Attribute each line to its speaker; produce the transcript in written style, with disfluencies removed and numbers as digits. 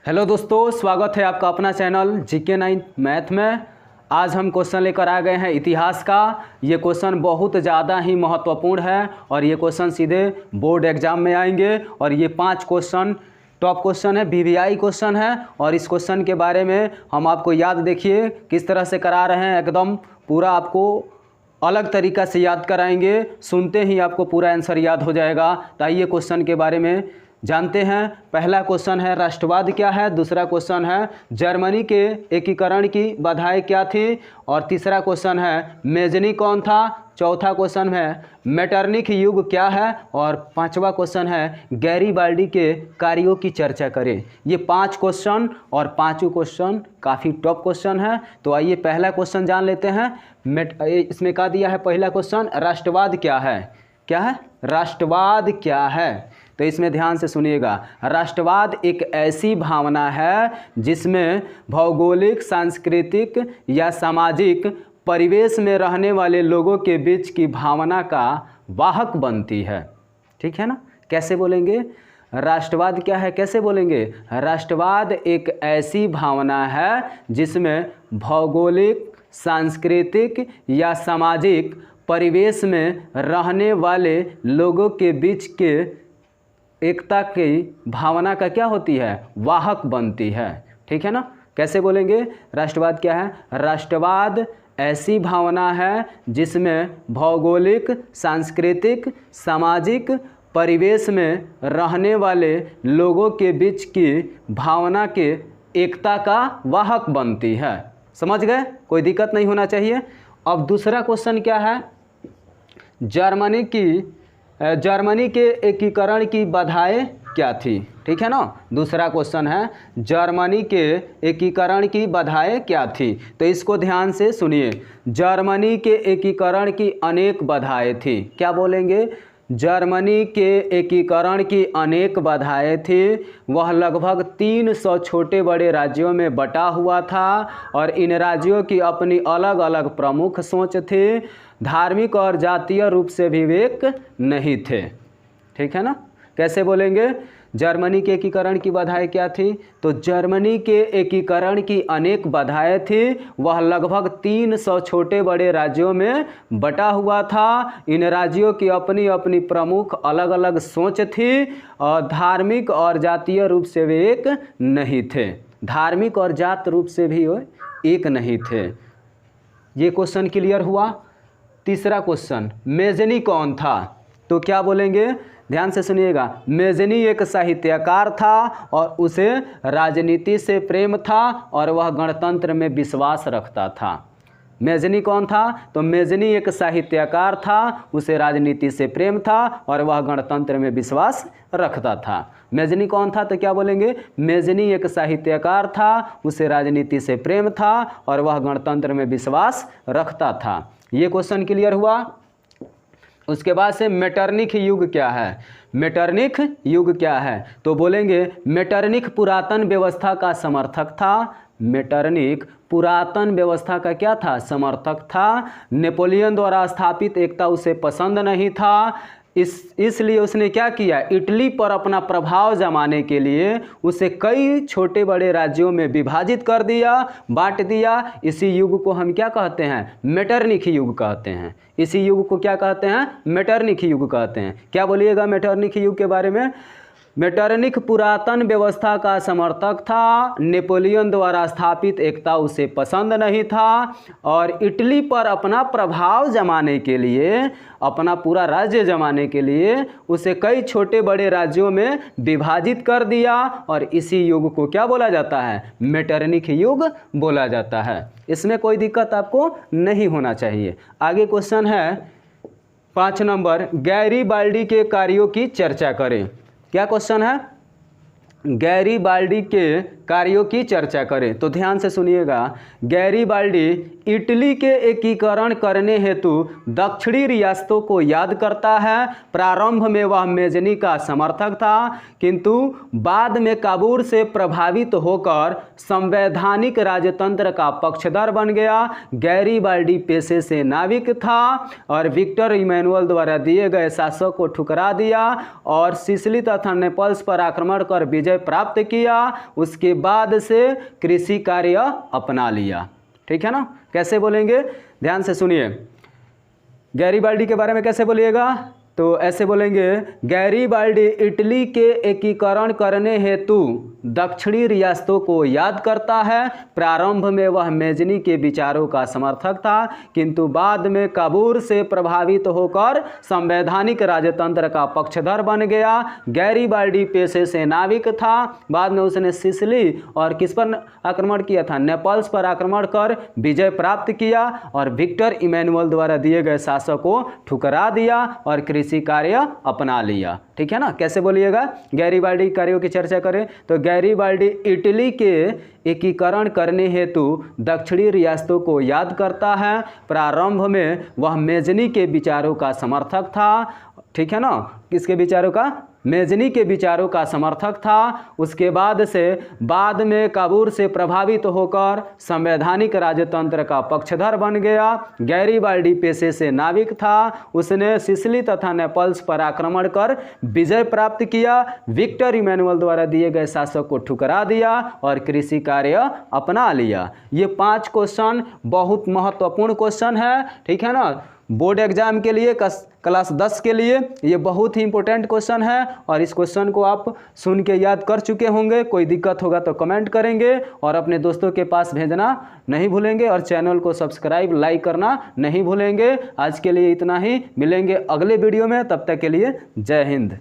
Speaker 1: Hello दोस्तों, स्वागत है आपका अपना चैनल जीके 9 मैथ में। आज हम क्वेश्चन लेकर आ गए हैं इतिहास का। ये क्वेश्चन बहुत ज़्यादा ही महत्वपूर्ण है और ये क्वेश्चन सीधे बोर्ड एग्जाम में आएंगे। और ये 5 क्वेश्चन टॉप क्वेश्चन है, वीवीआई क्वेश्चन है। और इस क्वेश्चन के बारे में हम आपको याद देखिए किस तरह से करा रहे हैं, एकदम पूरा आपको अलग तरीक़ा से याद कराएंगे। सुनते ही आपको पूरा आंसर याद हो जाएगा। तो आइए क्वेश्चन के बारे में जानते हैं। पहला क्वेश्चन है राष्ट्रवाद क्या है, दूसरा क्वेश्चन है जर्मनी के एकीकरण की बाधाएं क्या थी, और तीसरा क्वेश्चन है मेजनी कौन था, चौथा क्वेश्चन है मेटरनिख युग क्या है, और पांचवा क्वेश्चन है गैरीबाल्डी के कार्यों की चर्चा करें। ये 5 क्वेश्चन और पांचों क्वेश्चन काफ़ी टॉप क्वेश्चन है। तो आइए पहला क्वेश्चन जान लेते हैं। इसमें क्या दिया है, पहला क्वेश्चन राष्ट्रवाद क्या है। क्या है, राष्ट्रवाद क्या है। तो इसमें ध्यान से सुनिएगा। राष्ट्रवाद एक ऐसी भावना है जिसमें भौगोलिक, सांस्कृतिक या सामाजिक परिवेश में रहने वाले लोगों के बीच की भावना का वाहक बनती है। ठीक है ना। कैसे बोलेंगे, राष्ट्रवाद क्या है, कैसे बोलेंगे। राष्ट्रवाद एक ऐसी भावना है जिसमें भौगोलिक, सांस्कृतिक या सामाजिक परिवेश में रहने वाले लोगों के बीच के एकता की भावना का क्या होती है, वाहक बनती है। ठीक है ना। कैसे बोलेंगे, राष्ट्रवाद क्या है। राष्ट्रवाद ऐसी भावना है जिसमें भौगोलिक, सांस्कृतिक, सामाजिक परिवेश में रहने वाले लोगों के बीच की भावना के एकता का वाहक बनती है। समझ गए, कोई दिक्कत नहीं होना चाहिए। अब दूसरा क्वेश्चन क्या है, जर्मनी के एकीकरण की बाधाएं क्या थी। ठीक है ना। दूसरा क्वेश्चन है जर्मनी के एकीकरण की बाधाएं क्या थी। तो इसको ध्यान से सुनिए। जर्मनी के एकीकरण की अनेक बाधाएं थी। क्या बोलेंगे, जर्मनी के एकीकरण की अनेक बाधाएं थी। वह लगभग 300 छोटे बड़े राज्यों में बटा हुआ था और इन राज्यों की अपनी अलग अलग प्रमुख सोच थी। धार्मिक और जातीय रूप से विवेक नहीं थे। ठीक है ना। कैसे बोलेंगे, जर्मनी के एकीकरण की बाधाएं क्या थी। तो जर्मनी के एकीकरण की अनेक बाधाएं थी। वह लगभग 300 छोटे बड़े राज्यों में बटा हुआ था। इन राज्यों की अपनी अपनी प्रमुख अलग अलग सोच थी और धार्मिक और जातीय रूप से वे एक नहीं थे। धार्मिक और जात रूप से भी वे एक नहीं थे। ये क्वेश्चन क्लियर हुआ। तीसरा क्वेश्चन, मेजनी कौन था। तो क्या बोलेंगे, ध्यान से सुनिएगा। मेजनी एक साहित्यकार था और उसे राजनीति से प्रेम था और वह गणतंत्र में विश्वास रखता था। मेजनी कौन था, तो मेजनी एक साहित्यकार था, उसे राजनीति से प्रेम था और वह गणतंत्र में विश्वास रखता था। मेजनी कौन था, तो क्या बोलेंगे, मेजनी एक साहित्यकार था, उसे राजनीति से प्रेम था और वह गणतंत्र में विश्वास रखता था। ये क्वेश्चन क्लियर हुआ। उसके बाद से मेटरनिख युग क्या है। मेटरनिख युग क्या है, तो बोलेंगे मेटरनिख पुरातन व्यवस्था का समर्थक था। मेटरनिख पुरातन व्यवस्था का क्या था, समर्थक था। नेपोलियन द्वारा स्थापित एकता उसे पसंद नहीं था। इसलिए उसने क्या किया, इटली पर अपना प्रभाव जमाने के लिए उसे कई छोटे बड़े राज्यों में विभाजित कर दिया, बांट दिया। इसी युग को हम क्या कहते हैं, मेटरनिख युग कहते हैं। इसी युग को क्या कहते हैं, मेटरनिख युग कहते हैं। क्या बोलिएगा मेटरनिख युग के बारे में। मेटरनिख पुरातन व्यवस्था का समर्थक था। नेपोलियन द्वारा स्थापित एकता उसे पसंद नहीं था और इटली पर अपना प्रभाव जमाने के लिए, अपना पूरा राज्य जमाने के लिए उसे कई छोटे बड़े राज्यों में विभाजित कर दिया। और इसी युग को क्या बोला जाता है, मेटरनिख युग बोला जाता है। इसमें कोई दिक्कत आपको नहीं होना चाहिए। आगे क्वेश्चन है 5 नंबर, गैरीबाल्डी के कार्यों की चर्चा करें। क्या क्वेश्चन है, गैरीबाल्डी के कार्यों की चर्चा करें। तो ध्यान से सुनिएगा। गैरीबाल्डी इटली के एकीकरण करने हेतु दक्षिणी रियासतों को याद करता है। प्रारंभ में वह मेजनी का समर्थक था, किंतु बाद में काबूल से प्रभावित होकर संवैधानिक राजतंत्र का पक्षधर बन गया। गैरीबाल्डी पेशे से नाविक था और विक्टर इमैनुअल द्वारा दिए गए शासक को ठुकरा दिया और सिसिली तथा नेपल्स पर आक्रमण कर विजय विजय प्राप्त किया, उसके बाद से कृषि कार्य अपना लिया। ठीक है ना, कैसे बोलेंगे ध्यान से सुनिए। गैरिबाल्डी के बारे में कैसे बोलिएगा, तो ऐसे बोलेंगे, गैरिबाल्डी इटली के एकीकरण करने हेतु दक्षिणी रियासतों को याद करता है। प्रारंभ में वह मेजनी के विचारों का समर्थक था, किंतु बाद में काबूल से प्रभावित होकर संवैधानिक राजतंत्र का पक्षधर बन गया। गैरिबाल्डी पेशे से नाविक था, बाद में उसने सिसिली और किस पर आक्रमण किया था, नेपल्स पर आक्रमण कर विजय प्राप्त किया और विक्टर इमैनुअल द्वारा दिए गए शासक को ठुकरा दिया और कृषि कार्य अपना लिया। ठीक है ना, कैसे बोलिएगा, गैरिबाल्डी कार्यों की चर्चा करें तो गैरिबाल्डी इटली के एकीकरण करने हेतु दक्षिणी रियासतों को याद करता है। प्रारंभ में वह मेजनी के विचारों का समर्थक था। ठीक है ना, किसके विचारों का, मेजनी के विचारों का समर्थक था। उसके बाद में काबूल से प्रभावित होकर संवैधानिक राजतंत्र का पक्षधर बन गया। गैरिबाल्डी पेशे से नाविक था, उसने सिसिली तथा नेपल्स पर आक्रमण कर विजय प्राप्त किया, विक्टर इमैनुअल द्वारा दिए गए शासक को ठुकरा दिया और कृषि कार्य अपना लिया। ये 5 क्वेश्चन बहुत महत्वपूर्ण क्वेश्चन है। ठीक है ना, बोर्ड एग्जाम के लिए क्लास 10 के लिए ये बहुत ही इंपॉर्टेंट क्वेश्चन है और इस क्वेश्चन को आप सुन के याद कर चुके होंगे। कोई दिक्कत होगा तो कमेंट करेंगे और अपने दोस्तों के पास भेजना नहीं भूलेंगे और चैनल को सब्सक्राइब लाइक करना नहीं भूलेंगे। आज के लिए इतना ही, मिलेंगे अगले वीडियो में, तब तक के लिए जय हिंद।